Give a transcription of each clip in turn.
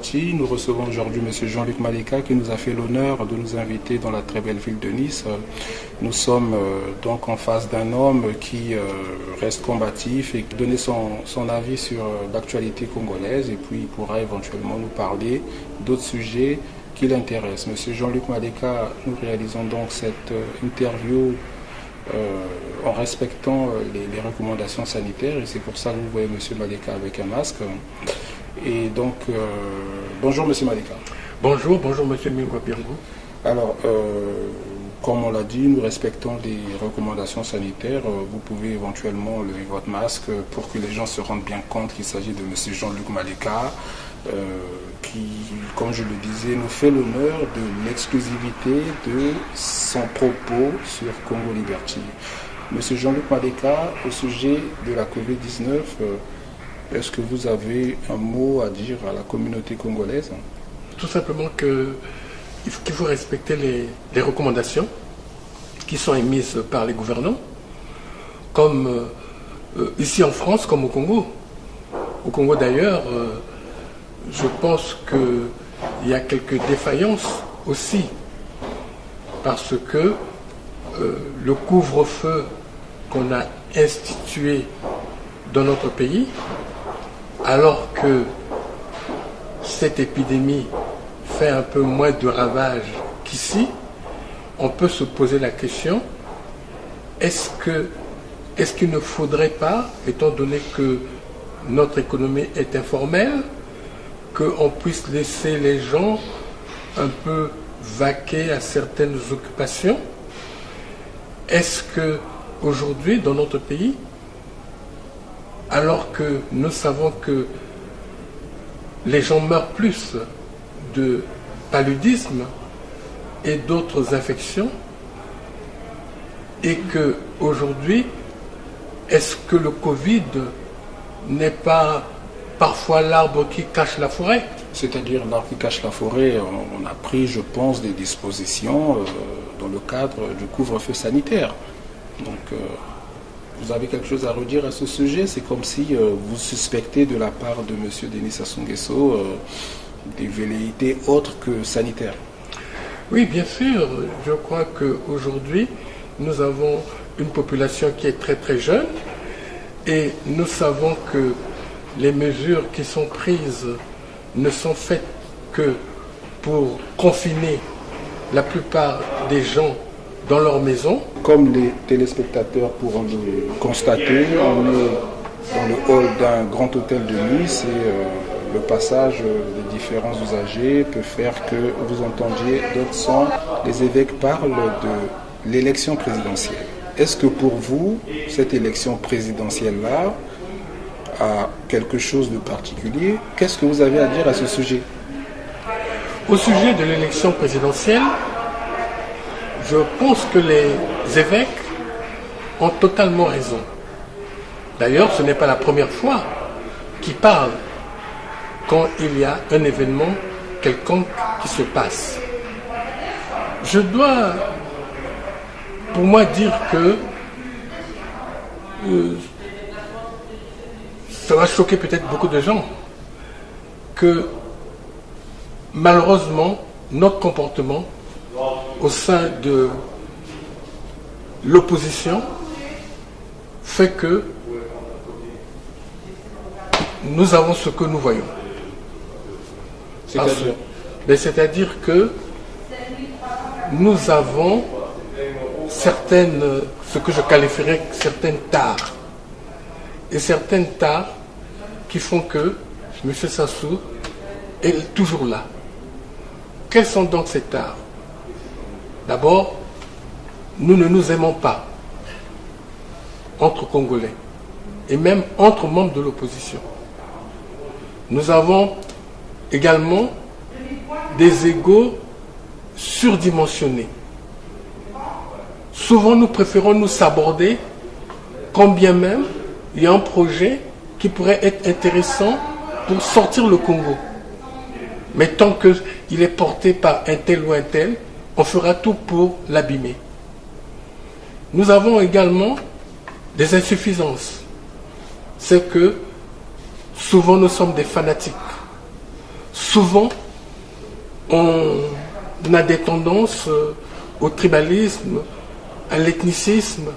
Liberty, nous recevons aujourd'hui M. Jean-Luc Maleka qui nous a fait l'honneur de nous inviter dans la très belle ville de Nice. Nous sommes donc en face d'un homme qui reste combatif et qui donnait son avis sur l'actualité congolaise et puis il pourra éventuellement nous parler d'autres sujets qui l'intéressent. M. Jean-Luc Maleka, nous réalisons donc cette interview en respectant les recommandations sanitaires et c'est pour ça que vous voyez M. Maleka avec un masque. Et donc, bonjour M. Maleka. Bonjour M. Mingwa Birgo. Alors, comme on l'a dit, nous respectons les recommandations sanitaires. Vous pouvez éventuellement lever votre masque pour que les gens se rendent bien compte qu'il s'agit de M. Jean-Luc Maleka, qui, comme je le disais, nous fait l'honneur de l'exclusivité de son propos sur Congo Liberty. M. Jean-Luc Maleka, au sujet de la COVID-19, est-ce que vous avez un mot à dire à la communauté congolaise? Tout simplement qu'il faut respecter les recommandations qui sont émises par les gouvernants, comme ici en France, comme au Congo. Au Congo d'ailleurs, je pense qu'il y a quelques défaillances aussi, parce que le couvre-feu qu'on a institué dans notre pays, alors que cette épidémie fait un peu moins de ravages qu'ici, on peut se poser la question, est-ce qu'il ne faudrait pas, étant donné que notre économie est informelle, qu'on puisse laisser les gens un peu vaquer à certaines occupations? Est-ce qu'aujourd'hui, dans notre pays, alors que nous savons que les gens meurent plus de paludisme et d'autres infections, et que aujourd'hui, est-ce que le Covid n'est pas parfois l'arbre qui cache la forêt? C'est-à-dire l'arbre qui cache la forêt, on a pris, je pense, des dispositions dans le cadre du couvre-feu sanitaire. Donc, vous avez quelque chose à redire à ce sujet? C'est comme si vous suspectez de la part de M. Denis Sassou Nguesso des velléités autres que sanitaires. Oui, bien sûr. Je crois qu'aujourd'hui, nous avons une population qui est très très jeune et nous savons que les mesures qui sont prises ne sont faites que pour confiner la plupart des gens dans leur maison. Comme les téléspectateurs pourront le constater, on est dans le hall d'un grand hôtel de Nice et le passage des différents usagers peut faire que vous entendiez d'autres sons. Les évêques parlent de l'élection présidentielle. Est-ce que pour vous, cette élection présidentielle-là a quelque chose de particulier? Qu'est-ce que vous avez à dire à ce sujet? Au sujet de l'élection présidentielle, je pense que les évêques ont totalement raison. D'ailleurs, ce n'est pas la première fois qu'ils parlent quand il y a un événement quelconque qui se passe. Je dois, pour moi, dire que ça va choquer peut-être beaucoup de gens, que malheureusement, notre comportement au sein de l'opposition fait que nous avons ce que nous voyons. C'est-à-dire que nous avons ce que je qualifierais certaines tares. Et certaines tares qui font que M. Sassou est toujours là. Quelles sont donc ces tares? D'abord, nous ne nous aimons pas entre Congolais et même entre membres de l'opposition. Nous avons également des égos surdimensionnés. Souvent, nous préférons nous saborder, quand bien même il y a un projet qui pourrait être intéressant pour sortir le Congo. Mais tant qu'il est porté par un tel ou un tel, on fera tout pour l'abîmer. Nous avons également des insuffisances. C'est que souvent nous sommes des fanatiques. souvent, on a des tendances au tribalisme, à l'ethnicisme,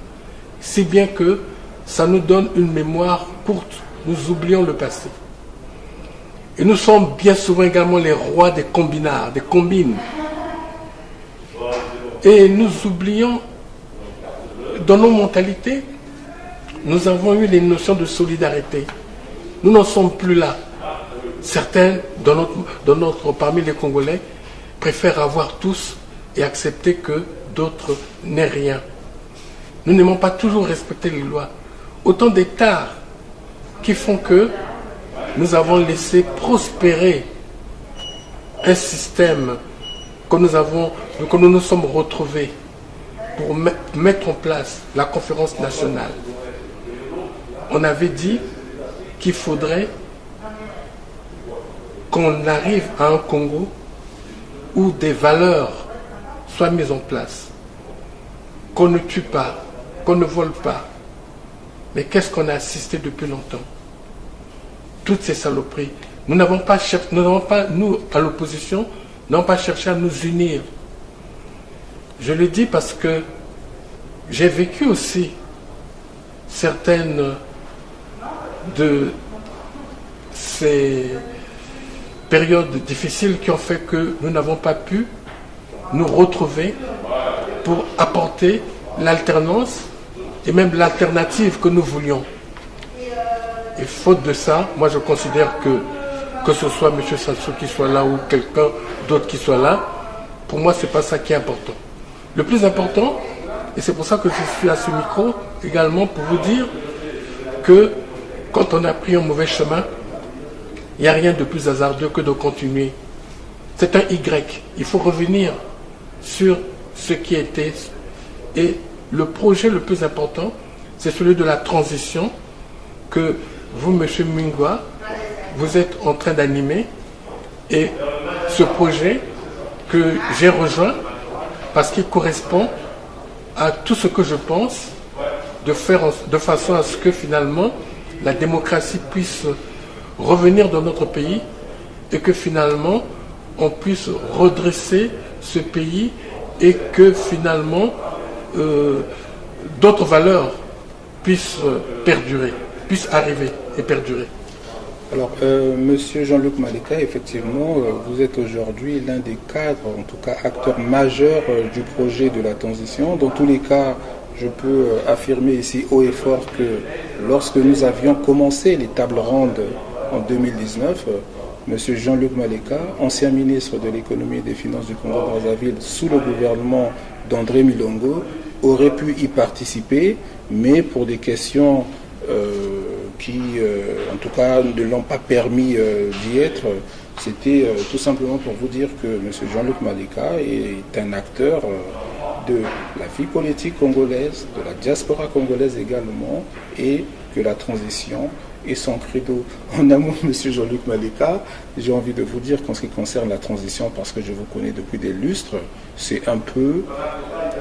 si bien que ça nous donne une mémoire courte. Nous oublions le passé. Et nous sommes bien souvent également les rois des combinards, des combines. Et nous oublions, dans nos mentalités, nous avons eu les notions de solidarité. Nous n'en sommes plus là. Certains, parmi les Congolais, préfèrent avoir tous et accepter que d'autres n'aient rien. Nous n'aimons pas toujours respecter les lois. Autant d'états qui font que nous avons laissé prospérer un système que nous nous sommes retrouvés pour mettre en place la conférence nationale. On avait dit qu'il faudrait qu'on arrive à un Congo où des valeurs soient mises en place, qu'on ne tue pas, qu'on ne vole pas. Mais qu'est-ce qu'on a assisté depuis longtemps? Toutes ces saloperies. Nous, nous, à l'opposition, n'avons pas cherché à nous unir. Je le dis parce que j'ai vécu aussi certaines de ces périodes difficiles qui ont fait que nous n'avons pas pu nous retrouver pour apporter l'alternance et même l'alternative que nous voulions. Et faute de ça, moi je considère que ce soit M. Sassou qui soit là ou quelqu'un d'autre qui soit là, pour moi c'est pas ça qui est important. Le plus important, et c'est pour ça que je suis à ce micro également pour vous dire que quand on a pris un mauvais chemin, il n'y a rien de plus hasardeux que de continuer. C'est un Y. Il faut revenir sur ce qui était. Et le projet le plus important, c'est celui de la transition que vous, M. Mungwa, vous êtes en train d'animer. Et ce projet que j'ai rejoint, parce qu'il correspond à tout ce que je pense, de façon à ce que finalement la démocratie puisse revenir dans notre pays et que finalement on puisse redresser ce pays et que finalement d'autres valeurs puissent perdurer, puissent arriver et perdurer. Alors, Monsieur Jean-Luc Maleka, effectivement, vous êtes aujourd'hui l'un des cadres, en tout cas acteurs majeurs du projet de la transition. Dans tous les cas, je peux affirmer ici haut et fort que lorsque nous avions commencé les tables rondes en 2019, M. Jean-Luc Maleka, ancien ministre de l'économie et des finances du Congo-Brazzaville sous le gouvernement d'André Milongo, aurait pu y participer, mais pour des questions qui, en tout cas, ne l'ont pas permis d'y être. C'était tout simplement pour vous dire que M. Jean-Luc Maleka est un acteur de la vie politique congolaise, de la diaspora congolaise également, et que la transition est son credo. En un mot, M. Jean-Luc Maleka, j'ai envie de vous dire qu'en ce qui concerne la transition, parce que je vous connais depuis des lustres, c'est un peu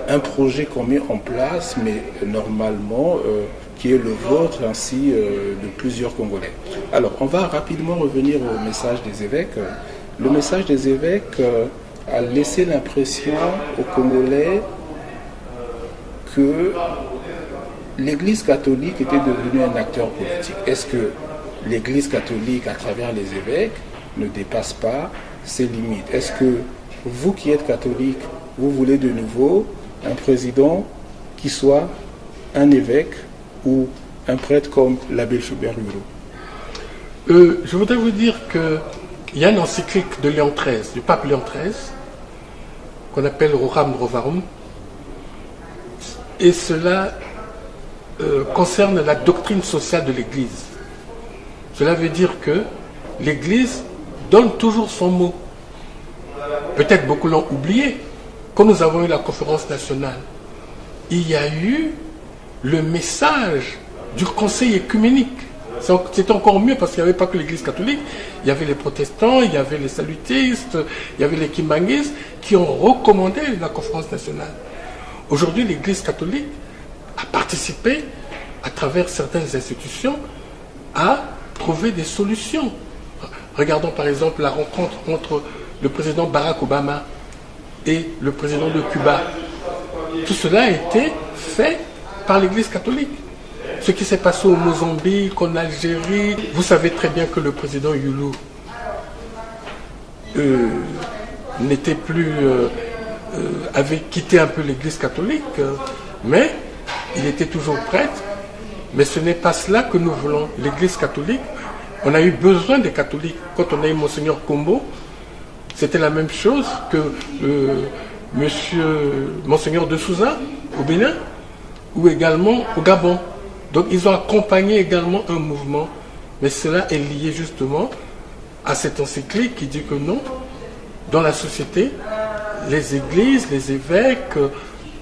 un projet qu'on met en place, mais normalement, qui est le vôtre, ainsi de plusieurs Congolais. Alors, on va rapidement revenir au message des évêques. Le message des évêques a laissé l'impression aux Congolais que l'Église catholique était devenue un acteur politique. Est-ce que l'Église catholique, à travers les évêques, ne dépasse pas ses limites? Est-ce que vous qui êtes catholique, vous voulez de nouveau un président qui soit un évêque ou un prêtre comme l'abbé Schubert Huro? Je voudrais vous dire qu'il y a une encyclique de Léon XIII, du pape Léon XIII, qu'on appelle Roram Rovarum, et cela concerne la doctrine sociale de l'Église. Cela veut dire que l'Église donne toujours son mot. Peut-être beaucoup l'ont oublié. Quand nous avons eu la conférence nationale, il y a eu le message du conseil écuménique. C'était encore mieux parce qu'il n'y avait pas que l'Église catholique, il y avait les protestants, il y avait les salutistes, il y avait les kimbanguistes qui ont recommandé la conférence nationale. Aujourd'hui, l'Église catholique a participé, à travers certaines institutions, à trouver des solutions, Regardons par exemple la rencontre entre le président Barack Obama et le président de Cuba. Tout cela a été fait par l'Église catholique. Ce qui s'est passé au Mozambique, en Algérie, vous savez très bien que le président Youlou n'était plus, avait quitté un peu l'Église catholique, mais il était toujours prêtre. Mais ce n'est pas cela que nous voulons. L'Église catholique, on a eu besoin des catholiques. Quand on a eu Monseigneur Kombo, c'était la même chose que Monseigneur de Souza au Bénin ou également au Gabon. Donc ils ont accompagné également un mouvement, mais cela est lié justement à cette encyclique qui dit que non, dans la société, les églises, les évêques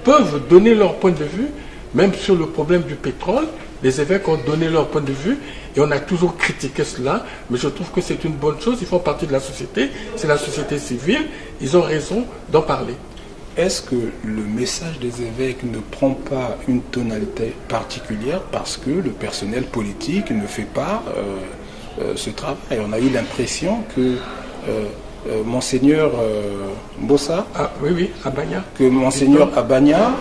peuvent donner leur point de vue, même sur le problème du pétrole. Les évêques ont donné leur point de vue et on a toujours critiqué cela, mais je trouve que c'est une bonne chose, ils font partie de la société, c'est la société civile, ils ont raison d'en parler. Est-ce que le message des évêques ne prend pas une tonalité particulière parce que le personnel politique ne fait pas ce travail? On a eu l'impression que Monseigneur Mbossa, Abagna, que Monseigneur Abagna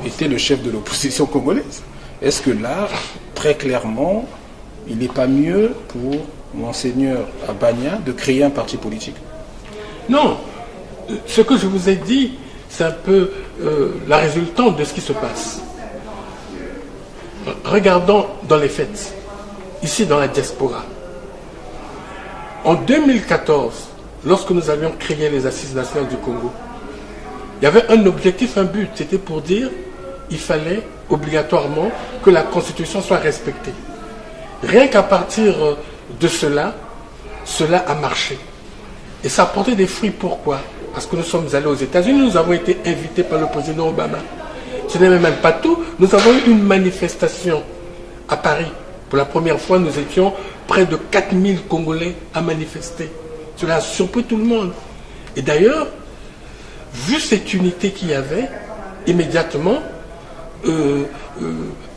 était le chef de l'opposition congolaise. Est-ce que là, très clairement, il n'est pas mieux pour Monseigneur Abagna de créer un parti politique? Non, ce que je vous ai dit, c'est un peu la résultante de ce qui se passe. Regardons dans les faits, ici dans la diaspora. En 2014, lorsque nous avions créé les Assises nationales du Congo, il y avait un objectif, un but, c'était pour dire qu'il fallait obligatoirement que la Constitution soit respectée. Rien qu'à partir de cela a marché. Et ça a porté des fruits. Pourquoi? Parce que nous sommes allés aux États-Unis, nous avons été invités par le président Obama. Ce n'est même pas tout. Nous avons eu une manifestation à Paris. Pour la première fois, nous étions près de 4000 Congolais à manifester. Cela a surpris tout le monde. Et d'ailleurs, vu cette unité qu'il y avait, immédiatement,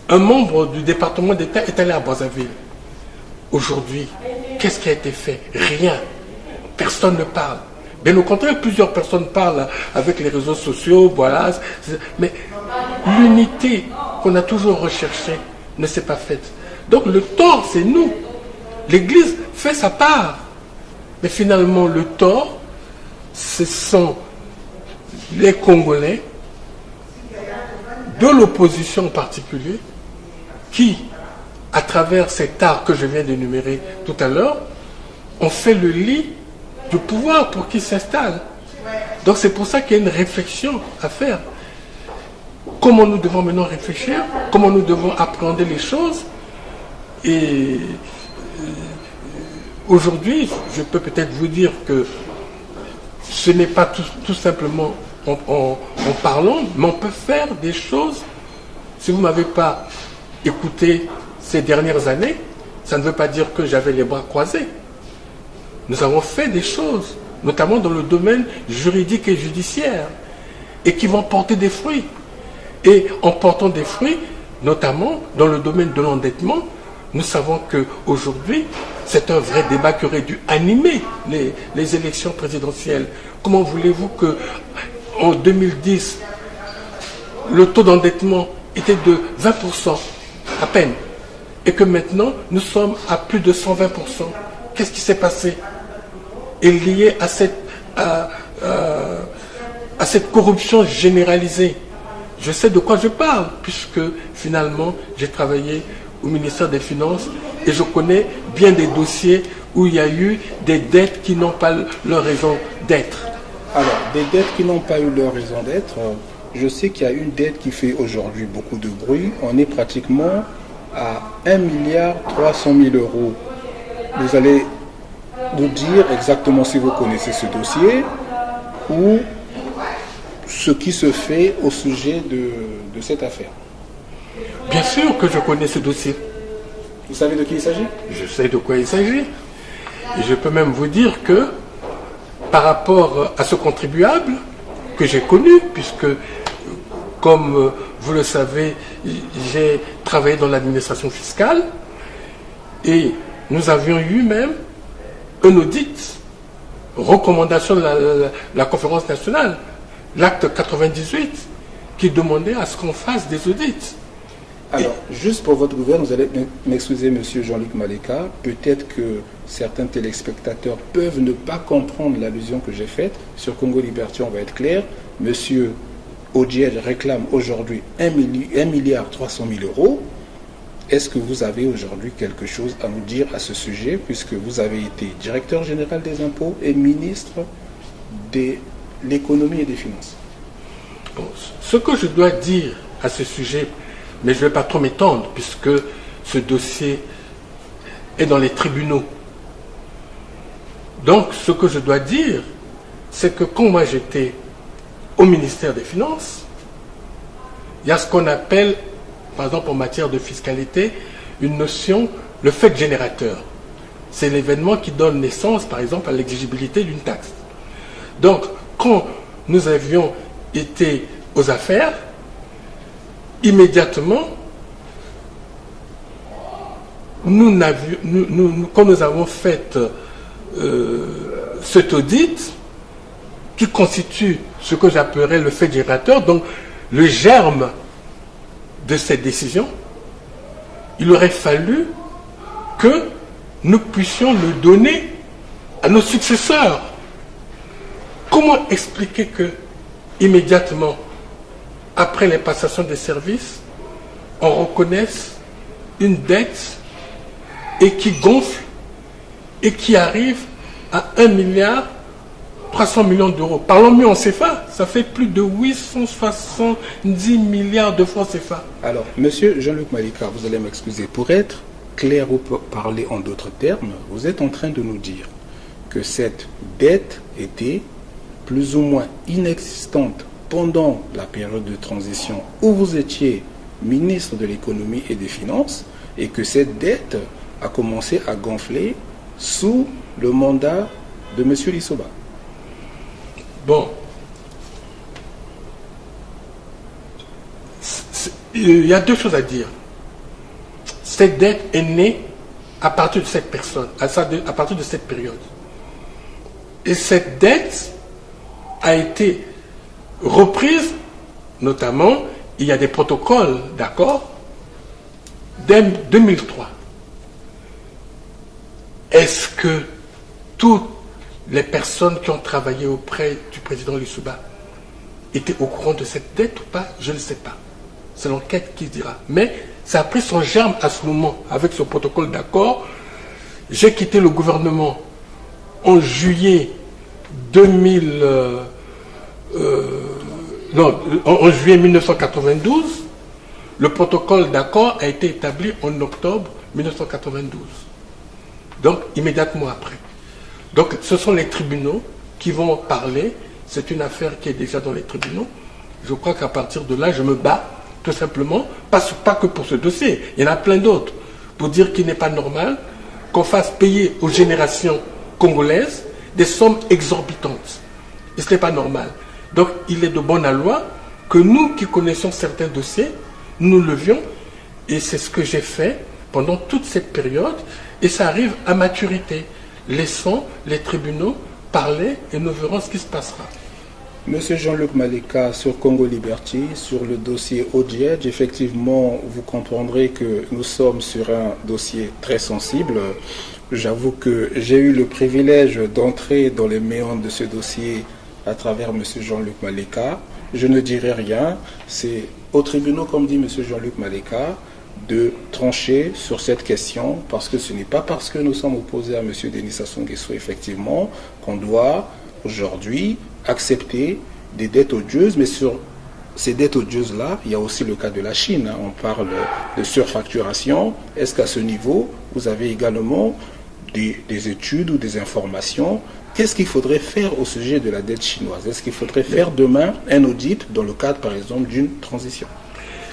un membre du département d'État est allé à Brazzaville. Aujourd'hui, qu'est-ce qui a été fait? Rien. Personne ne parle. Bien au contraire, plusieurs personnes parlent avec les réseaux sociaux, voilà. Mais l'unité qu'on a toujours recherchée ne s'est pas faite. Donc le tort, c'est nous. L'Église fait sa part. Mais finalement, le tort, ce sont les Congolais, de l'opposition en particulier, qui, à travers cet art que je viens d'énumérer tout à l'heure, ont fait le lit du pouvoir pour qu'il s'installe. Donc c'est pour ça qu'il y a une réflexion à faire. Comment nous devons maintenant réfléchir, comment nous devons appréhender les choses. Et aujourd'hui, je peux peut-être vous dire que ce n'est pas tout simplement en parlant, mais on peut faire des choses. Si vous ne m'avez pas écouté ces dernières années, ça ne veut pas dire que j'avais les bras croisés. Nous avons fait des choses, notamment dans le domaine juridique et judiciaire, et qui vont porter des fruits. Et en portant des fruits, notamment dans le domaine de l'endettement, nous savons qu'aujourd'hui, c'est un vrai débat qui aurait dû animer les élections présidentielles. Comment voulez-vous qu'en 2010, le taux d'endettement était de 20% à peine, et que maintenant, nous sommes à plus de 120%. Qu'est-ce qui s'est passé? Et lié à cette corruption généralisée. Je sais de quoi je parle, puisque finalement, j'ai travaillé au ministère des Finances et je connais bien des dossiers où il y a eu des dettes qui n'ont pas leur raison d'être. Alors, des dettes qui n'ont pas eu leur raison d'être, je sais qu'il y a une dette qui fait aujourd'hui beaucoup de bruit. On est pratiquement à 1,3 milliard d'euros. Vous allez nous dire exactement si vous connaissez ce dossier ou ce qui se fait au sujet de cette affaire. Bien sûr que je connais ce dossier. Vous savez de qui il s'agit? Je sais de quoi il s'agit. Et je peux même vous dire que par rapport à ce contribuable que j'ai connu, puisque comme vous le savez, j'ai travaillé dans l'administration fiscale et nous avions eu même un audit, recommandation de la conférence nationale, l'acte 98, qui demandait à ce qu'on fasse des audits. Alors, juste pour votre gouvernement, vous allez m'excuser, monsieur Jean-Luc Maleka, peut-être que certains téléspectateurs peuvent ne pas comprendre l'allusion que j'ai faite. Sur Congo Liberté, on va être clair. Monsieur Odiej réclame aujourd'hui 1,3 milliard €. Est-ce que vous avez aujourd'hui quelque chose à nous dire à ce sujet, puisque vous avez été directeur général des impôts et ministre de l'économie et des finances? Bon, ce que je dois dire à ce sujet, mais je ne vais pas trop m'étendre, puisque ce dossier est dans les tribunaux. Donc, ce que je dois dire, c'est que quand moi j'étais au ministère des Finances, il y a ce qu'on appelle, par exemple en matière de fiscalité, une notion, le fait générateur. C'est l'événement qui donne naissance, par exemple, à l'exigibilité d'une taxe. Donc, quand nous avions été aux affaires, immédiatement, quand nous avons fait cet audit, qui constitue ce que j'appellerais le fait générateur, donc le germe de cette décision, il aurait fallu que nous puissions le donner à nos successeurs. Comment expliquer que, immédiatement, après les passations des services, on reconnaisse une dette et qui gonfle et qui arrive à 1,3 milliard €. Parlons mieux en CFA, ça fait plus de 870 milliards de francs CFA. Alors, monsieur Jean-Luc Maleka, vous allez m'excuser, pour être clair ou pour parler en d'autres termes, vous êtes en train de nous dire que cette dette était plus ou moins inexistante pendant la période de transition où vous étiez ministre de l'économie et des finances, et que cette dette a commencé à gonfler sous le mandat de M. Lissoba. Bon. Il y a deux choses à dire. Cette dette est née à partir de cette personne, à partir de cette période. Et cette dette a été reprise, notamment, il y a des protocoles d'accord, dès 2003. Est-ce que toutes les personnes qui ont travaillé auprès du président Lissoba étaient au courant de cette dette ou pas? Je ne sais pas. C'est l'enquête qui dira. Mais ça a pris son germe à ce moment, avec ce protocole d'accord. J'ai quitté le gouvernement en juillet 1992. Le protocole d'accord a été établi en octobre 1992. Donc, immédiatement après. Donc, ce sont les tribunaux qui vont parler. C'est une affaire qui est déjà dans les tribunaux. Je crois qu'à partir de là, je me bats, tout simplement, pas que pour ce dossier. Il y en a plein d'autres. Pour dire qu'il n'est pas normal qu'on fasse payer aux générations congolaises des sommes exorbitantes. Et ce n'est pas normal. Donc, il est de bonne loi que nous qui connaissons certains dossiers, nous levions. Et c'est ce que j'ai fait pendant toute cette période. Et ça arrive à maturité. Laissons les tribunaux parler et nous verrons ce qui se passera. Monsieur Jean-Luc Maleka, sur Congo Liberty, sur le dossier Odiej, effectivement, vous comprendrez que nous sommes sur un dossier très sensible. J'avoue que j'ai eu le privilège d'entrer dans les méandres de ce dossier à travers monsieur Jean-Luc Maleka. Je ne dirai rien. C'est aux tribunaux, comme dit monsieur Jean-Luc Maleka, de trancher sur cette question, parce que ce n'est pas parce que nous sommes opposés à M. Denis Sassou Nguesso, effectivement, qu'on doit aujourd'hui accepter des dettes odieuses. Mais sur ces dettes odieuses-là, il y a aussi le cas de la Chine. On parle de surfacturation. Est-ce qu'à ce niveau, vous avez également des études ou des informations? Qu'est-ce qu'il faudrait faire au sujet de la dette chinoise? Est-ce qu'il faudrait faire demain un audit dans le cadre, par exemple, d'une transition?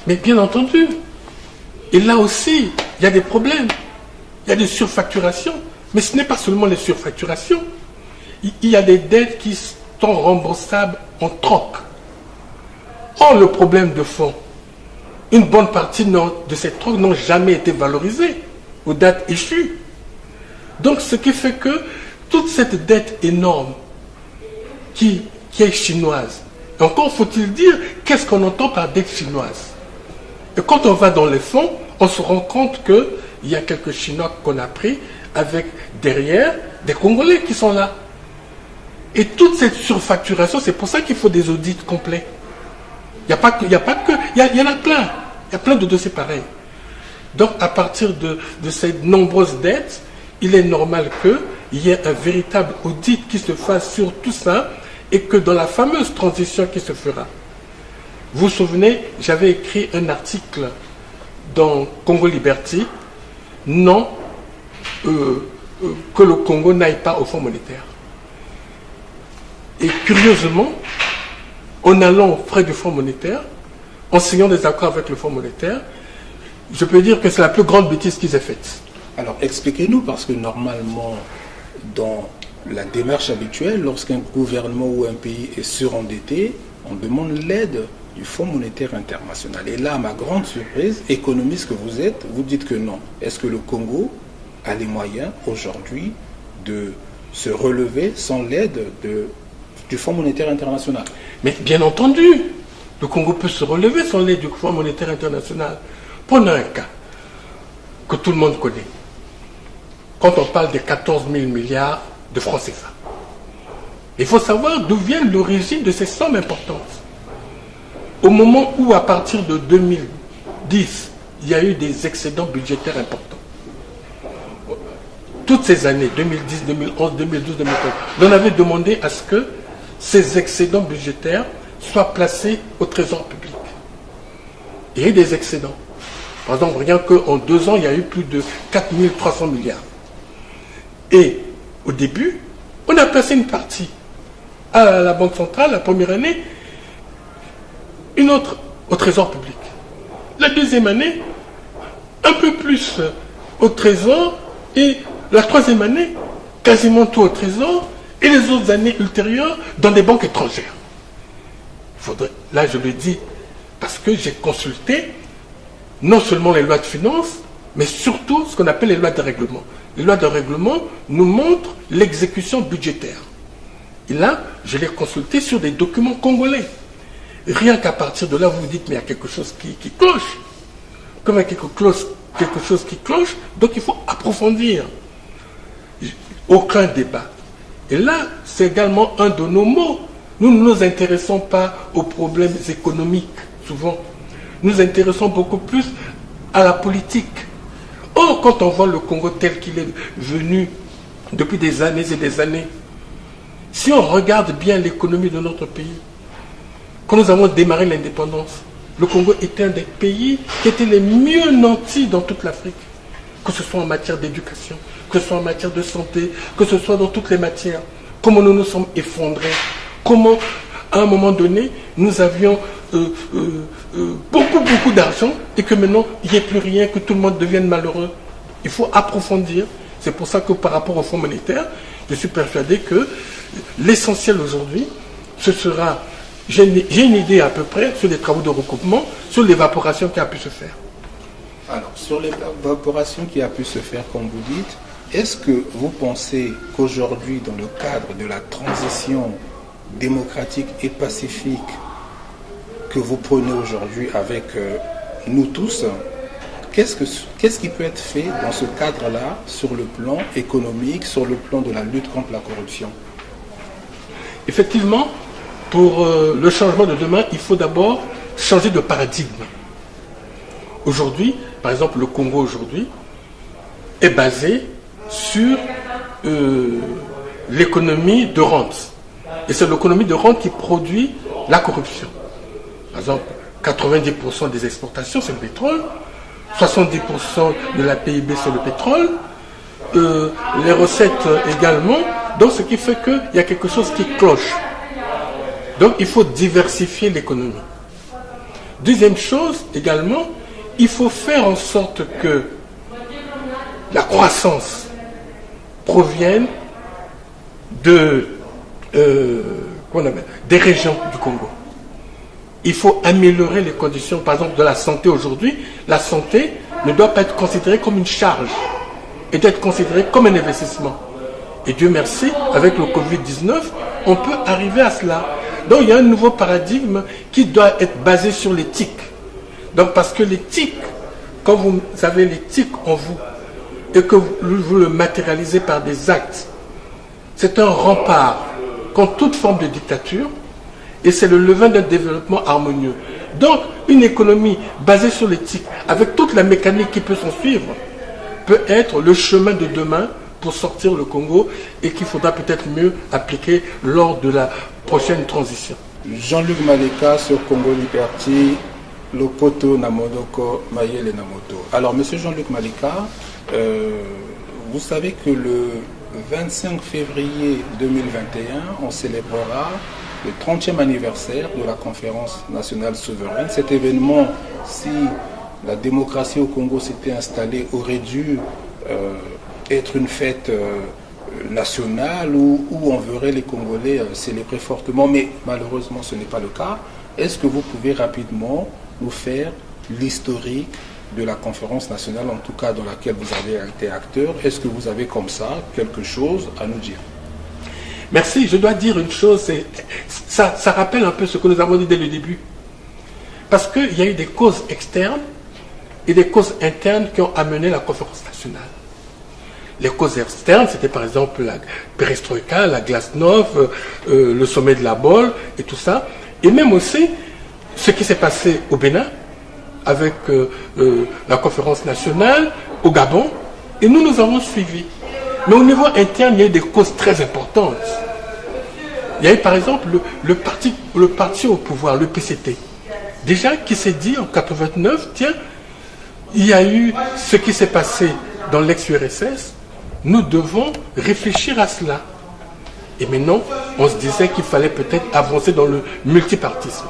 Mais bien entendu. Et là aussi, il y a des problèmes. Il y a des surfacturations. Mais ce n'est pas seulement les surfacturations. Il y a des dettes qui sont remboursables en troc. Or, le problème de fond, une bonne partie de ces trocs n'ont jamais été valorisés aux dates échues. Donc, ce qui fait que toute cette dette énorme qui est chinoise. Et encore faut-il dire, qu'est-ce qu'on entend par dette chinoise? Et quand on va dans les fonds, on se rend compte qu'il y a quelques Chinois qu'on a pris avec derrière des Congolais qui sont là. Et toute cette surfacturation, c'est pour ça qu'il faut des audits complets. Il y en a plein. Il y a plein de dossiers pareils. Donc, à partir de ces nombreuses dettes, il est normal qu'il y ait un véritable audit qui se fasse sur tout ça et que dans la fameuse transition qui se fera. Vous vous souvenez, j'avais écrit un article dans Congo Liberty, non, que le Congo n'aille pas au Fonds monétaire. Et curieusement, en allant aux frais du Fonds monétaire, en signant des accords avec le Fonds monétaire, je peux dire que c'est la plus grande bêtise qu'ils aient faite. Alors expliquez-nous, parce que normalement, dans la démarche habituelle, lorsqu'un gouvernement ou un pays est surendetté, on demande l'aide du Fonds monétaire international. Et là, à ma grande surprise, économiste que vous êtes, vous dites que non. Est-ce que le Congo a les moyens aujourd'hui de se relever sans l'aide du Fonds monétaire international? Mais bien entendu, le Congo peut se relever sans l'aide du Fonds monétaire international. Prenons un cas que tout le monde connaît. Quand on parle des 14 000 milliards de francs CFA, il faut savoir d'où vient l'origine de ces sommes importantes. Au moment où, à partir de 2010, il y a eu des excédents budgétaires importants. Toutes ces années, 2010, 2011, 2012, 2013, on avait demandé à ce que ces excédents budgétaires soient placés au trésor public. Il y a eu des excédents. Par exemple, rien qu'en 2 ans, il y a eu plus de 4 300 milliards. Et au début, on a placé une partie à la Banque centrale la première année, une autre au trésor public. La deuxième année, un peu plus au trésor, et la troisième année, quasiment tout au trésor, et les autres années ultérieures dans des banques étrangères. Là, je le dis parce que j'ai consulté non seulement les lois de finances, mais surtout ce qu'on appelle les lois de règlement. Les lois de règlement nous montrent l'exécution budgétaire. Et là, je l'ai consulté sur des documents congolais. Rien qu'à partir de là, vous vous dites, mais il y a quelque chose qui cloche. Comme il y a quelque chose qui cloche, donc il faut approfondir. Aucun débat. Et là, c'est également un de nos mots. Nous ne nous intéressons pas aux problèmes économiques, souvent. Nous nous intéressons beaucoup plus à la politique. Or, quand on voit le Congo tel qu'il est venu depuis des années et des années, si on regarde bien l'économie de notre pays, quand nous avons démarré l'indépendance, le Congo était un des pays qui étaient les mieux nantis dans toute l'Afrique, que ce soit en matière d'éducation, que ce soit en matière de santé, que ce soit dans toutes les matières. Comment nous nous sommes effondrés, comment, à un moment donné, nous avions beaucoup d'argent et que maintenant, il n'y ait plus rien, que tout le monde devienne malheureux. Il faut approfondir. C'est pour ça que par rapport au Fonds monétaire, je suis persuadé que l'essentiel aujourd'hui, ce sera... J'ai une idée à peu près sur les travaux de recoupement, sur l'évaporation qui a pu se faire. Alors, sur l'évaporation qui a pu se faire, comme vous dites, est-ce que vous pensez qu'aujourd'hui, dans le cadre de la transition démocratique et pacifique que vous prenez aujourd'hui avec nous tous, qu'est-ce qui peut être fait dans ce cadre-là, sur le plan économique, sur le plan de la lutte contre la corruption? Effectivement, pour le changement de demain, il faut d'abord changer de paradigme. Aujourd'hui, par exemple, le Congo aujourd'hui est basé sur l'économie de rente. Et c'est l'économie de rente qui produit la corruption. Par exemple, 90% des exportations, c'est le pétrole. 70% de la PIB, c'est le pétrole. Les recettes également. Donc, ce qui fait qu'il y a quelque chose qui cloche. Donc, il faut diversifier l'économie. Deuxième chose, également, il faut faire en sorte que la croissance provienne des régions du Congo. Il faut améliorer les conditions, par exemple, de la santé aujourd'hui. La santé ne doit pas être considérée comme une charge, et doit être considérée comme un investissement. Et Dieu merci, avec le Covid-19, on peut arriver à cela. Donc il y a un nouveau paradigme qui doit être basé sur l'éthique. Donc parce que l'éthique, quand vous avez l'éthique en vous et que vous le matérialisez par des actes, c'est un rempart contre toute forme de dictature et c'est le levain d'un développement harmonieux. Donc une économie basée sur l'éthique, avec toute la mécanique qui peut s'en suivre, peut être le chemin de demain pour sortir le Congo et qu'il faudra peut-être mieux appliquer lors de la prochaine transition. Jean-Luc Maleka sur Congo Liberty, Lopoto Namodoko Mayele Namoto. Alors, monsieur Jean-Luc Maleka, vous savez que le 25 février 2021, on célébrera le 30e anniversaire de la conférence nationale souveraine. Cet événement, si la démocratie au Congo s'était installée, aurait dû être une fête nationale où on verrait les Congolais célébrer fortement, mais malheureusement ce n'est pas le cas. Est-ce que vous pouvez rapidement nous faire l'historique de la conférence nationale, en tout cas dans laquelle vous avez été acteur? Est-ce que vous avez comme ça quelque chose à nous dire? Merci, je dois dire une chose, ça rappelle un peu ce que nous avons dit dès le début. Parce qu'il y a eu des causes externes et des causes internes qui ont amené la conférence nationale. Les causes externes, c'était par exemple la perestroïka, la glasnost, le sommet de la Bolle et tout ça. Et même aussi ce qui s'est passé au Bénin avec la conférence nationale, au Gabon. Et nous avons suivi. Mais au niveau interne, il y a eu des causes très importantes. Il y a eu par exemple le parti au pouvoir, le PCT. Déjà qui s'est dit en 89, tiens, il y a eu ce qui s'est passé dans l'ex-URSS, nous devons réfléchir à cela. Et maintenant, on se disait qu'il fallait peut-être avancer dans le multipartisme.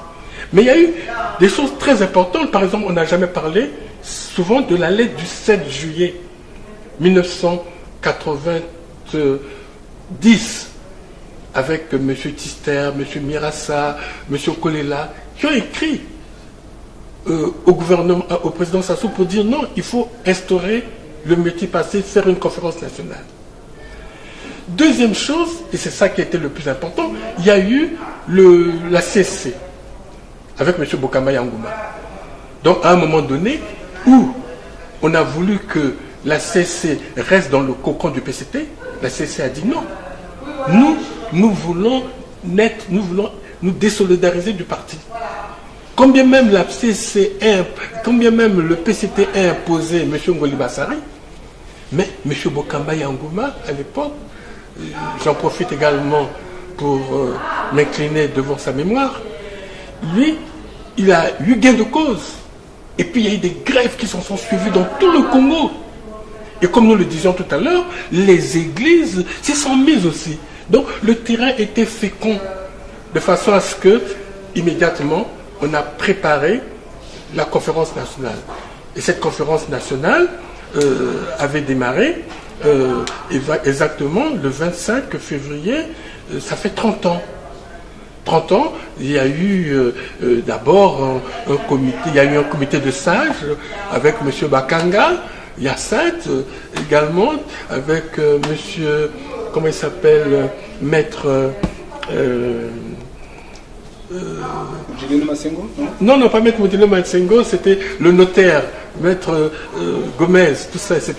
Mais il y a eu des choses très importantes. Par exemple, on n'a jamais parlé souvent de la lettre du 7 juillet 1990 avec M. Tister, M. Mirassa, M. Kolela, qui ont écrit au gouvernement, au président Sassou pour dire non, il faut instaurer le multipartisme, faire une conférence nationale. Deuxième chose, et c'est ça qui a été le plus important, il y a eu la CSC avec M. Bokamba Yangouma. Donc à un moment donné, où on a voulu que la CSC reste dans le cocon du PCT, la CSC a dit non. Nous voulons nous désolidariser du parti. Combien même la CSC, combien même le PCT a imposé M. Ngoli Bassari, mais M. Bokamba Yangouma, à l'époque, j'en profite également pour m'incliner devant sa mémoire, lui, il a eu gain de cause. Et puis il y a eu des grèves qui s'en sont suivies dans tout le Congo. Et comme nous le disions tout à l'heure, les églises s'y sont mises aussi. Donc le terrain était fécond, de façon à ce que, immédiatement, on a préparé la conférence nationale. Et cette conférence nationale avait démarré exactement le 25 février, ça fait 30 ans. 30 ans, il y a eu d'abord un comité, il y a eu un comité de sages avec M. Bakanga, Yacinthe également, avec M. comment il s'appelle, maître... Mujilino Massengo? Non, pas maître Mujilino Massengo, c'était le notaire, maître Gomez, tout ça, etc.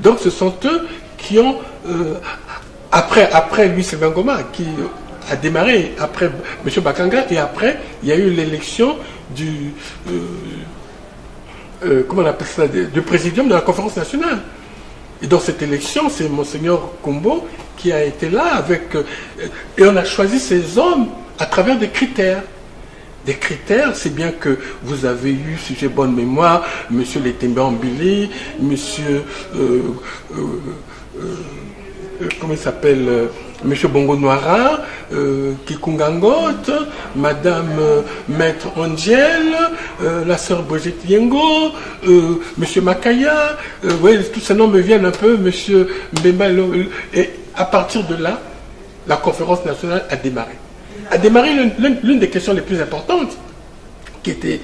Donc ce sont eux qui ont, après lui, Sylvain Goma, qui a démarré après M. Bakanga, et après, il y a eu l'élection du... comment on appelle ça, du présidium de la conférence nationale. Et dans cette élection, c'est Monseigneur Kombo qui a été là avec... et on a choisi ces hommes à travers des critères. Des critères, c'est bien que vous avez eu, si j'ai bonne mémoire, M. Letembe Ambili, M. comment il s'appelle, M. Bongo Noira, Kikungangot, Madame Maître Angel, la sœur Brigitte Yengo, M. Makaya, ouais, tous ces noms me viennent un peu, M. Mbemba. Et à partir de là, la conférence nationale a démarré. L'une des questions les plus importantes qui était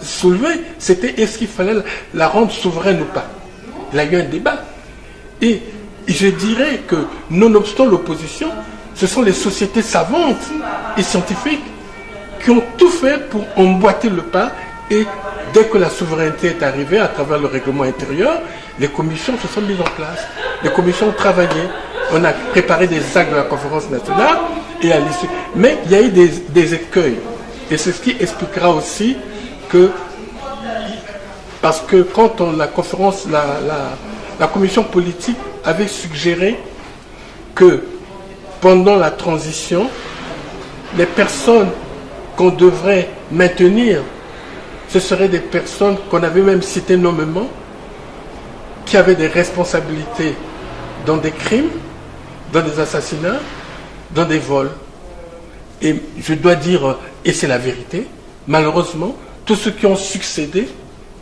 soulevée, c'était est-ce qu'il fallait la rendre souveraine ou pas. Il y a eu un débat. Et Et je dirais que, nonobstant l'opposition, ce sont les sociétés savantes et scientifiques qui ont tout fait pour emboîter le pas. Et dès que la souveraineté est arrivée à travers le règlement intérieur, les commissions se sont mises en place. Les commissions ont travaillé. On a préparé des actes de la conférence nationale et à l'issue. Mais il y a eu des écueils. Et c'est ce qui expliquera aussi que, parce que quand la conférence, la commission politique avait suggéré que pendant la transition, les personnes qu'on devrait maintenir, ce seraient des personnes qu'on avait même citées nommément, qui avaient des responsabilités dans des crimes, dans des assassinats, dans des vols. Et je dois dire, et c'est la vérité, malheureusement, tous ceux qui ont succédé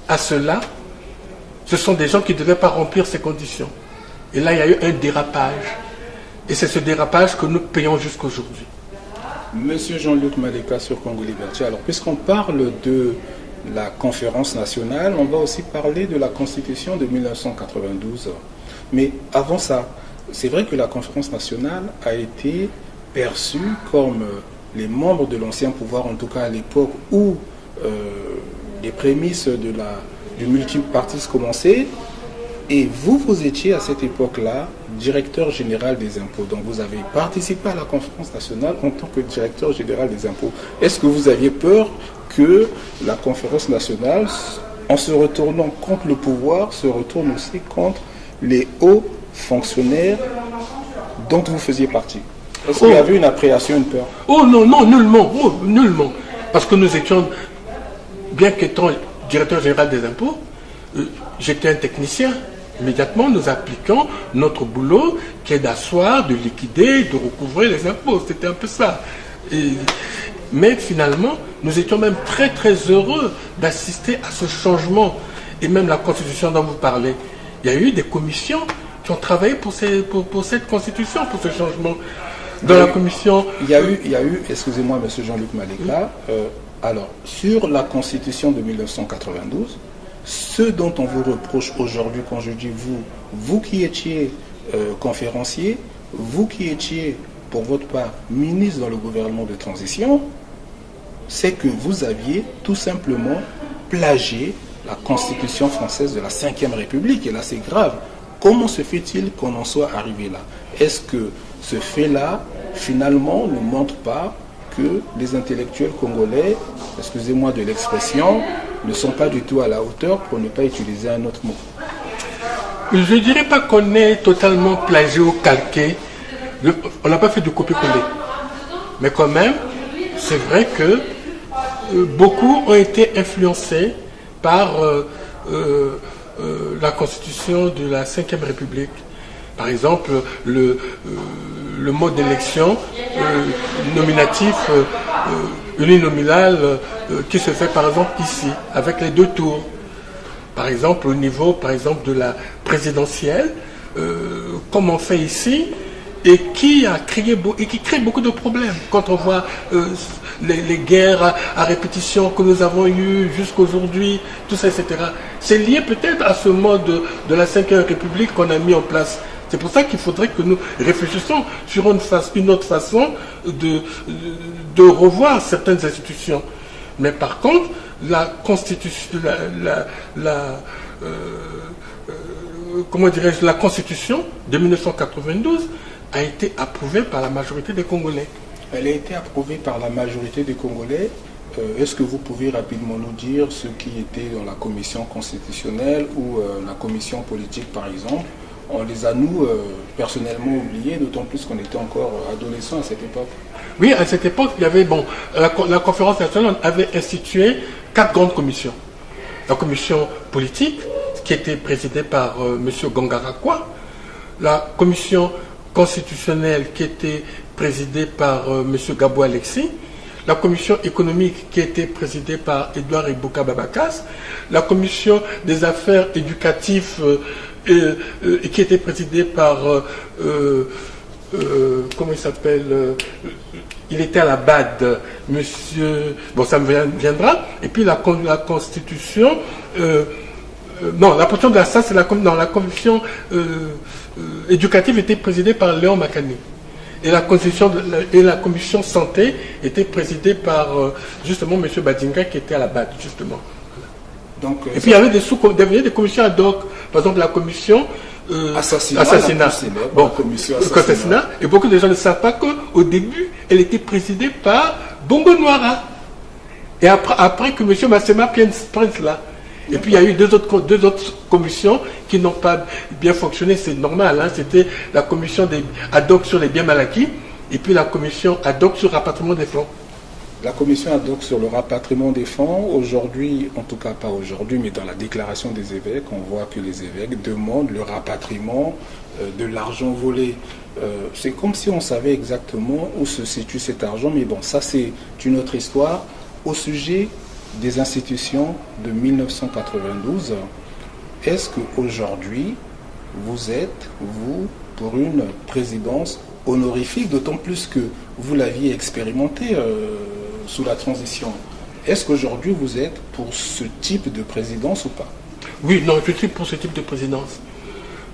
à cela, ce sont des gens qui ne devaient pas remplir ces conditions. Et là, il y a eu un dérapage. Et c'est ce dérapage que nous payons jusqu'aujourd'hui. Monsieur Jean-Luc Maleka sur Congo Liberté. Alors, puisqu'on parle de la conférence nationale, on va aussi parler de la Constitution de 1992. Mais avant ça, c'est vrai que la conférence nationale a été perçue comme les membres de l'ancien pouvoir, en tout cas à l'époque où les prémices du multipartisme commençaient. Et vous étiez à cette époque-là directeur général des impôts. Donc vous avez participé à la conférence nationale en tant que directeur général des impôts. Est-ce que vous aviez peur que la conférence nationale, en se retournant contre le pouvoir, se retourne aussi contre les hauts fonctionnaires dont vous faisiez partie? Est-ce qu'il y avait une appréhension, une peur? Oh non, non, nullement, nullement. Parce que nous étions, bien qu'étant directeur général des impôts, j'étais un technicien. Immédiatement, nous appliquons notre boulot qui est d'asseoir, de liquider, de recouvrer les impôts. C'était un peu ça. Mais finalement, nous étions même très très heureux d'assister à ce changement. Et même la constitution dont vous parlez, il y a eu des commissions qui ont travaillé pour cette constitution, pour ce changement. Dans la commission... Il y a eu, excusez-moi, monsieur Jean-Luc Maleka, alors, sur la constitution de 1992, ce dont on vous reproche aujourd'hui, quand je dis vous qui étiez conférencier, vous qui étiez, pour votre part, ministre dans le gouvernement de transition, c'est que vous aviez tout simplement plagié la Constitution française de la Ve République. Et là, c'est grave. Comment se fait-il qu'on en soit arrivé là? Est-ce que ce fait-là, finalement, ne montre pas que les intellectuels congolais, excusez-moi de l'expression, ne sont pas du tout à la hauteur, pour ne pas utiliser un autre mot? Je ne dirais pas qu'on est totalement plagié ou calqué. On n'a pas fait du copier-coller. Mais quand même, c'est vrai que beaucoup ont été influencés par la constitution de la Ve République. Par exemple, le mode d'élection nominatif uninominal qui se fait par exemple ici, avec les 2 tours. Par exemple, au niveau de la présidentielle, comme on fait ici, et qui crée beaucoup de problèmes. Quand on voit les guerres à répétition que nous avons eues jusqu'aujourd'hui, tout ça, etc. C'est lié peut-être à ce mode de la Ve République qu'on a mis en place. C'est pour ça qu'il faudrait que nous réfléchissions sur une autre façon de revoir certaines institutions. Mais par contre, la Constitution, la Constitution de 1992 a été approuvée par la majorité des Congolais. Elle a été approuvée par la majorité des Congolais. Est-ce que vous pouvez rapidement nous dire ce qui était dans la commission constitutionnelle ou la commission politique, par exemple? On les a, nous, personnellement oubliés, d'autant plus qu'on était encore adolescents à cette époque. Oui, à cette époque, il y avait, la conférence nationale avait institué 4 grandes commissions. La commission politique, qui était présidée par M. Gangarakwa, la commission constitutionnelle, qui était présidée par M. Gabou Alexis, la commission économique, qui était présidée par Edouard Ibuka Babakas, la commission des affaires éducatives, et qui était présidée par comment il s'appelle, il était à la BAD, monsieur, bon ça me viendra, et puis la constitution Non, la portion de la SAS, c'est la commission éducative était présidée par Léon Makani. Et la commission santé était présidée par justement M. Badinga qui était à la BAD, justement. Donc, et puis il y avait des commissions ad hoc, par exemple la commission assassinat. Bon, commission assassinat. Et beaucoup de gens ne savent pas qu'au début, elle était présidée par Bongo Noira. Et après que M. Massema prenne cela. Et puis il y a eu deux autres commissions qui n'ont pas bien fonctionné, c'est normal. Hein, c'était la commission ad hoc sur les biens mal acquis et puis la commission ad hoc sur le rapatriement des fonds. La commission ad hoc sur le rapatriement des fonds, aujourd'hui, en tout cas pas aujourd'hui, mais dans la déclaration des évêques, on voit que les évêques demandent le rapatriement de l'argent volé. C'est comme si on savait exactement où se situe cet argent, mais bon, ça c'est une autre histoire. Au sujet des institutions de 1992, est-ce qu'aujourd'hui, vous êtes, vous, pour une présidence honorifique, d'autant plus que vous l'aviez expérimenté sous la transition. Est-ce qu'aujourd'hui, vous êtes pour ce type de présidence ou pas? Oui, non, je suis pour ce type de présidence.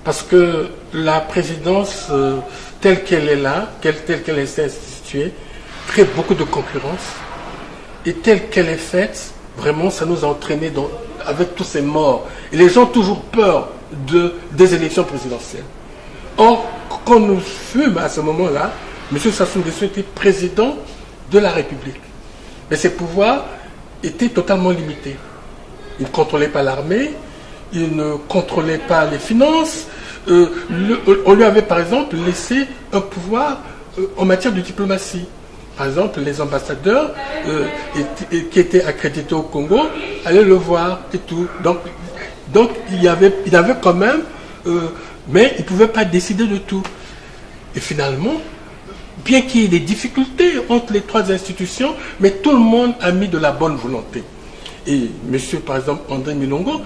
Parce que la présidence, telle qu'elle est là, telle qu'elle est instituée, crée beaucoup de concurrence. Et telle qu'elle est faite, vraiment, ça nous a entraînés avec tous ces morts. Et les gens ont toujours peur des élections présidentielles. Or, quand nous fûmes à ce moment-là, M. Sassou Nguesso était président de la République. Mais ses pouvoirs étaient totalement limités. Il ne contrôlait pas l'armée, il ne contrôlait pas les finances. On lui avait par exemple laissé un pouvoir en matière de diplomatie. Par exemple, les ambassadeurs qui étaient accrédités au Congo allaient le voir et tout. Donc il avait quand même, mais il ne pouvait pas décider de tout. Et finalement, bien qu'il y ait des difficultés entre les trois institutions, mais tout le monde a mis de la bonne volonté. Et monsieur, par exemple, André Milongo,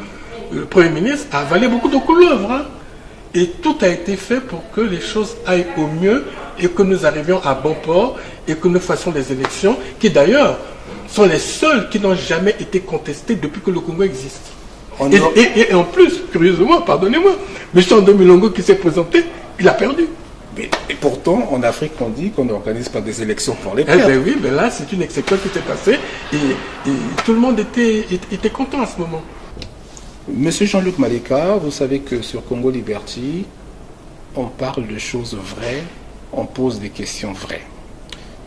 le Premier ministre, a avalé beaucoup de couleuvres. Hein. Et tout a été fait pour que les choses aillent au mieux et que nous arrivions à bon port et que nous fassions des élections qui d'ailleurs sont les seules qui n'ont jamais été contestées depuis que le Congo existe. Et en plus, curieusement, pardonnez-moi, M. André Milongo qui s'est présenté, il a perdu. Et pourtant, en Afrique, on dit qu'on n'organise pas des élections pour les perdre. Eh bien oui, mais là, c'est une exception qui s'est passée et tout le monde était content à ce moment. Monsieur Jean-Luc Maleka, vous savez que sur Congo Liberty, on parle de choses vraies, on pose des questions vraies.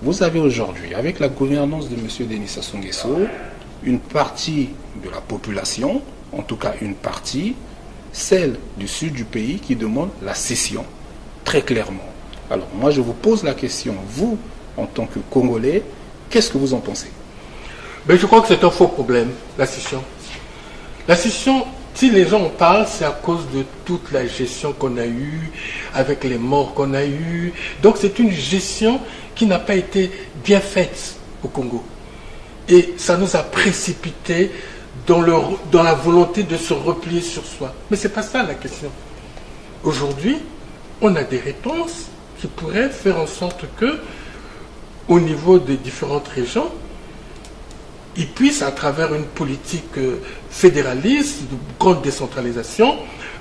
Vous avez aujourd'hui, avec la gouvernance de M. Denis Sassou Nguesso, une partie de la population, en tout cas une partie, celle du sud du pays, qui demande la scission, très clairement. Alors moi je vous pose la question, vous, en tant que Congolais, qu'est-ce que vous en pensez? Ben, je crois que c'est un faux problème, la scission. La scission, si les gens en parlent, c'est à cause de toute la gestion qu'on a eue, avec les morts qu'on a eus. Donc c'est une gestion qui n'a pas été bien faite au Congo. Et ça nous a précipités dans la volonté de se replier sur soi. Mais ce n'est pas ça la question. Aujourd'hui, on a des réponses qui pourraient faire en sorte que, au niveau des différentes régions, ils puissent, à travers une politique fédéraliste, de grande décentralisation,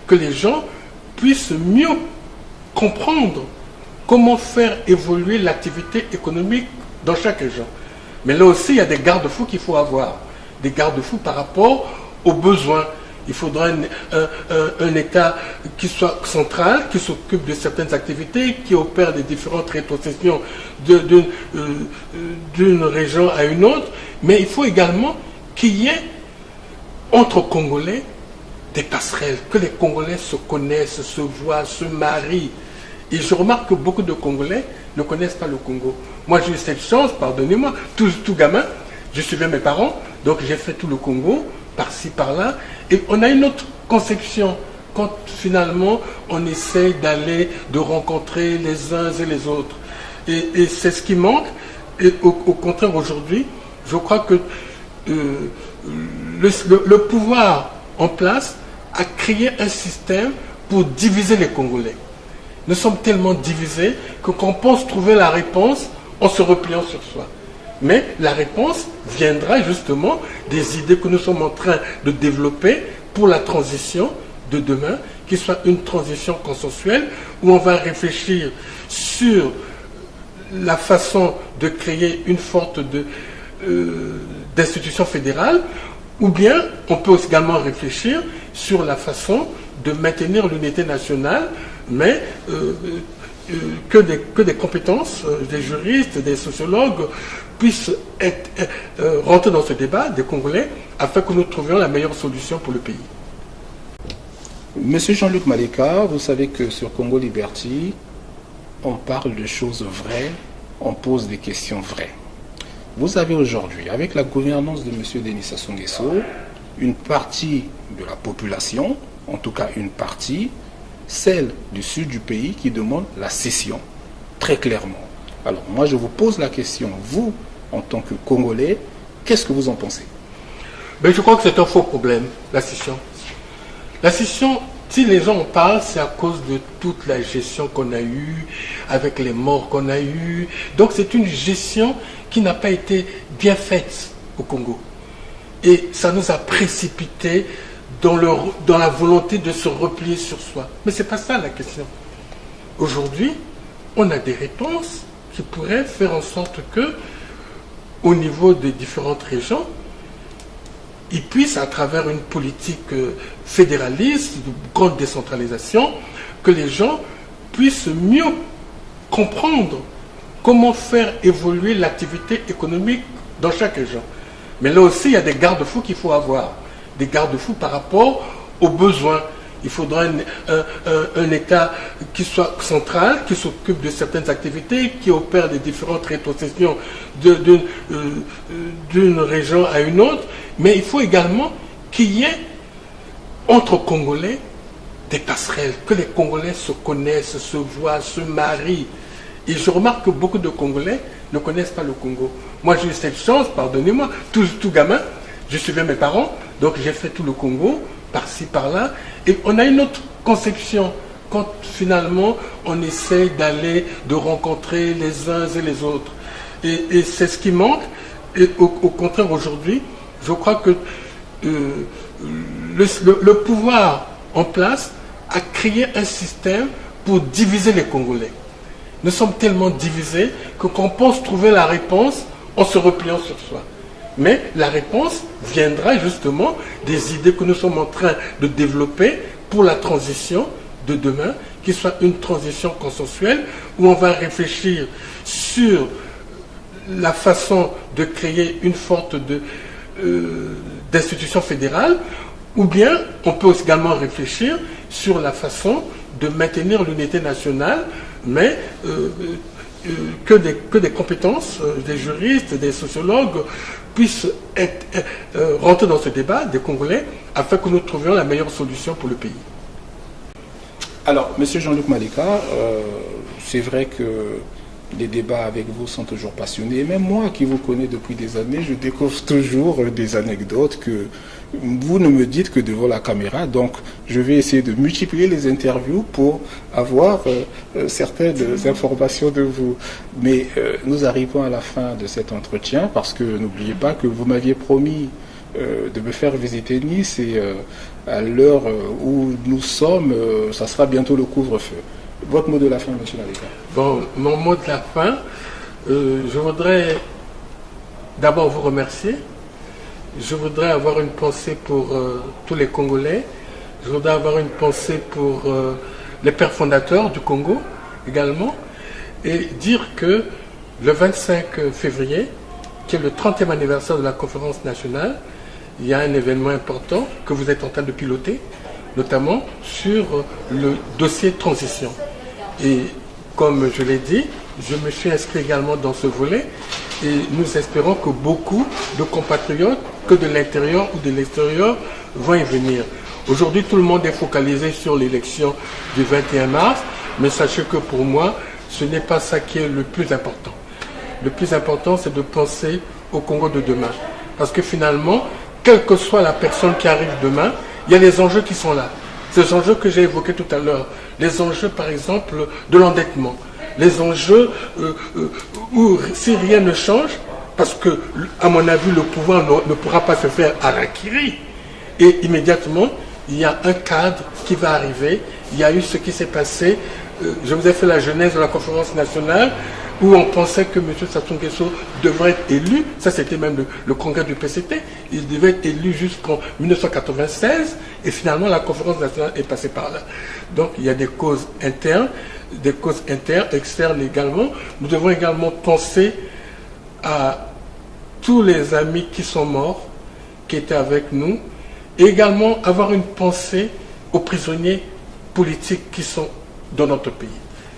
que les gens puissent mieux comprendre comment faire évoluer l'activité économique dans chaque région. Mais là aussi, il y a des garde-fous qu'il faut avoir. Des garde-fous par rapport aux besoins. Il faudra un État qui soit central, qui s'occupe de certaines activités, qui opère des différentes rétrocessions d'une région à une autre. Mais il faut également qu'il y ait, entre Congolais, des passerelles, que les Congolais se connaissent, se voient, se marient. Et je remarque que beaucoup de Congolais ne connaissent pas le Congo. Moi, j'ai eu cette chance, pardonnez-moi, tout gamin, je suivais mes parents, donc j'ai fait tout le Congo, par-ci, par-là. Et on a une autre conception quand finalement on essaye de rencontrer les uns et les autres. Et c'est ce qui manque. Et au contraire, aujourd'hui, je crois que le pouvoir en place a créé un système pour diviser les Congolais. Nous sommes tellement divisés que quand on pense trouver la réponse en se repliant sur soi. Mais la réponse viendra justement des idées que nous sommes en train de développer pour la transition de demain, qui soit une transition consensuelle, où on va réfléchir sur la façon de créer une sorte d'institution fédérale, ou bien on peut également réfléchir sur la façon de maintenir l'unité nationale, mais que des compétences des juristes, des sociologues puissent rentrer dans ce débat, des Congolais, afin que nous trouvions la meilleure solution pour le pays. Monsieur Jean-Luc Maleka, vous savez que sur Congo Liberty, on parle de choses vraies, on pose des questions vraies. Vous avez aujourd'hui, avec la gouvernance de M. Denis Sassou Nguesso, une partie de la population, en tout cas une partie, celle du sud du pays, qui demande la cession, très clairement. Alors moi je vous pose la question, vous, en tant que Congolais, qu'est-ce que vous en pensez? Je crois que c'est un faux problème, la cession. La cession, si les gens en parlent, c'est à cause de toute la gestion qu'on a eue, avec les morts qu'on a eus. Donc c'est une gestion qui n'a pas été bien faite au Congo. Et ça nous a précipités dans la volonté de se replier sur soi. Mais ce n'est pas ça la question. Aujourd'hui, on a des réponses qui pourraient faire en sorte que, au niveau des différentes régions, ils puissent, à travers une politique fédéraliste, de grande décentralisation, que les gens puissent mieux comprendre comment faire évoluer l'activité économique dans chaque région. Mais là aussi, il y a des garde-fous qu'il faut avoir. Des garde-fous par rapport aux besoins. Il faudra un État qui soit central, qui s'occupe de certaines activités, qui opère les différentes rétrocessions d'une région à une autre. Mais il faut également qu'il y ait, entre Congolais, des passerelles, que les Congolais se connaissent, se voient, se marient. Et je remarque que beaucoup de Congolais ne connaissent pas le Congo. Moi, j'ai eu cette chance, pardonnez-moi, tout gamin, je suivais mes parents, donc j'ai fait tout le Congo, par-ci, par-là. Et on a une autre conception quand finalement on essaie de rencontrer les uns et les autres. Et c'est ce qui manque. Et au contraire, aujourd'hui, je crois que le pouvoir en place a créé un système pour diviser les Congolais. Nous sommes tellement divisés que quand on pense trouver la réponse en se repliant sur soi. Mais la réponse viendra justement des idées que nous sommes en train de développer pour la transition de demain, qui soit une transition consensuelle, où on va réfléchir sur la façon de créer une sorte d'institution fédérale, ou bien on peut également réfléchir sur la façon de maintenir l'unité nationale, mais que des compétences des juristes, des sociologues puissent rentrer dans ce débat, des Congolais, afin que nous trouvions la meilleure solution pour le pays. Alors, Monsieur Jean-Luc Maleka, c'est vrai que les débats avec vous sont toujours passionnés. Et même moi, qui vous connais depuis des années, je découvre toujours des anecdotes que vous ne me dites que devant la caméra. Donc, je vais essayer de multiplier les interviews pour avoir certaines informations de vous. Mais nous arrivons à la fin de cet entretien parce que n'oubliez pas que vous m'aviez promis de me faire visiter Nice et à l'heure où nous sommes, ça sera bientôt le couvre-feu. Votre mot de la fin, M. Maleka. Bon, mon mot de la fin, je voudrais d'abord vous remercier. Je voudrais avoir une pensée pour tous les Congolais. Je voudrais avoir une pensée pour les pères fondateurs du Congo également. Et dire que le 25 février, qui est le 30e anniversaire de la conférence nationale, il y a un événement important que vous êtes en train de piloter, notamment sur le dossier transition. Et comme je l'ai dit, je me suis inscrit également dans ce volet et nous espérons que beaucoup de compatriotes, que de l'intérieur ou de l'extérieur, vont y venir. Aujourd'hui, tout le monde est focalisé sur l'élection du 21 mars, mais sachez que pour moi, ce n'est pas ça qui est le plus important. Le plus important, c'est de penser au Congo de demain. Parce que finalement, quelle que soit la personne qui arrive demain, il y a les enjeux qui sont là. Ces enjeux que j'ai évoqués tout à l'heure. Les enjeux, par exemple, de l'endettement. Les enjeux où, si rien ne change, parce que, à mon avis, le pouvoir ne pourra pas se faire harakiri. Et immédiatement, il y a un cadre qui va arriver. Il y a eu ce qui s'est passé. Je vous ai fait la genèse de la conférence nationale où on pensait que M. Sassou Nguesso devrait être élu. Ça, c'était même le congrès du PCT. Il devait être élu jusqu'en 1996. Et finalement, la conférence nationale est passée par là. Donc, il y a des causes internes, externes également. Nous devons également penser à tous les amis qui sont morts, qui étaient avec nous, et également avoir une pensée aux prisonniers politiques qui sont dans notre pays.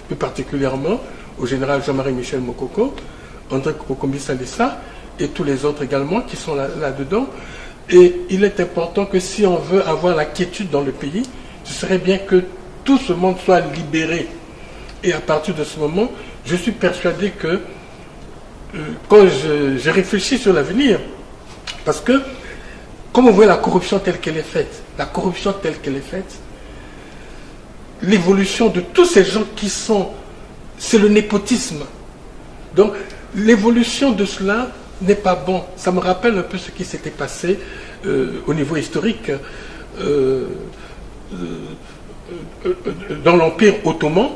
Plus particulièrement au général Jean-Marie Michel Mokoko, André Kokombi Salissa et tous les autres également qui sont là-dedans. Et il est important que si on veut avoir la quiétude dans le pays, ce serait bien que tout ce monde soit libéré. Et à partir de ce moment, je suis persuadé que quand je réfléchis sur l'avenir, parce que comme on voit la corruption telle qu'elle est faite, l'évolution de tous ces gens qui sont, c'est le népotisme. Donc l'évolution de cela n'est pas bon. Ça me rappelle un peu ce qui s'était passé au niveau historique dans l'Empire ottoman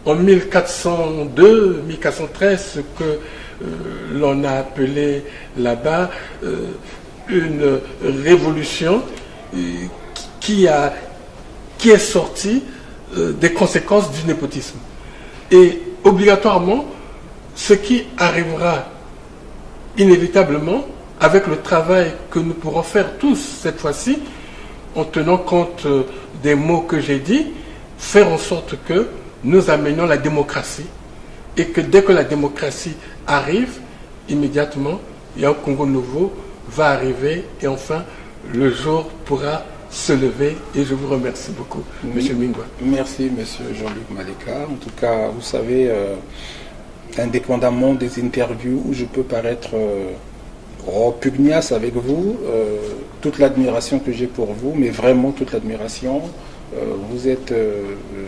en 1402, 1413, ce que l'on a appelé là-bas une révolution qui est sortie des conséquences du népotisme. Et obligatoirement, ce qui arrivera inévitablement avec le travail que nous pourrons faire tous cette fois-ci, en tenant compte des mots que j'ai dit, faire en sorte que nous amenions la démocratie et que dès que la démocratie arrive, immédiatement, il y a un Congo nouveau va arriver et enfin le jour pourra se lever. Et je vous remercie beaucoup, M. Mingwa. Merci, M. Jean-Luc Maleka. En tout cas, vous savez, indépendamment des interviews où je peux paraître pugnace avec vous, toute l'admiration que j'ai pour vous, mais vraiment toute l'admiration. Vous êtes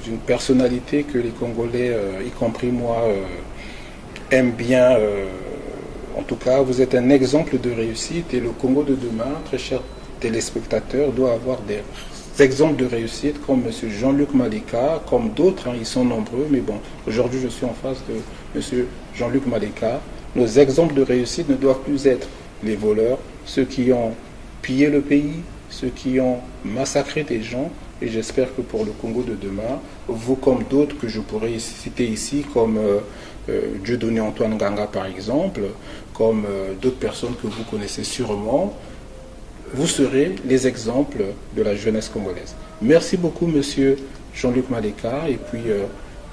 une personnalité que les Congolais, y compris moi, aiment bien. En tout cas, vous êtes un exemple de réussite et le Congo de demain, très chers téléspectateurs, doit avoir des exemples de réussite comme M. Jean-Luc Maleka, comme d'autres, ils sont nombreux, mais bon, aujourd'hui je suis en face de M. Jean-Luc Maleka. Nos exemples de réussite ne doivent plus être les voleurs, ceux qui ont pillé le pays, ceux qui ont massacré des gens, et j'espère que pour le Congo de demain, vous comme d'autres que je pourrais citer ici, comme Dieudonné Antoine Nganga par exemple, comme d'autres personnes que vous connaissez sûrement, vous serez les exemples de la jeunesse congolaise. Merci beaucoup, monsieur Jean-Luc Maleka, et puis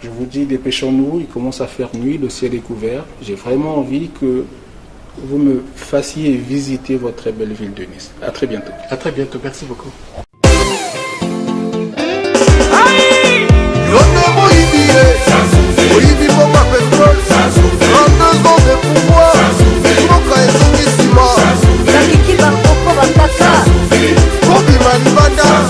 je vous dis, dépêchons-nous, il commence à faire nuit, le ciel est couvert. J'ai vraiment envie que vous me fassiez visiter votre très belle ville de Nice. À très bientôt. À très bientôt, merci beaucoup. Bobby Man Banda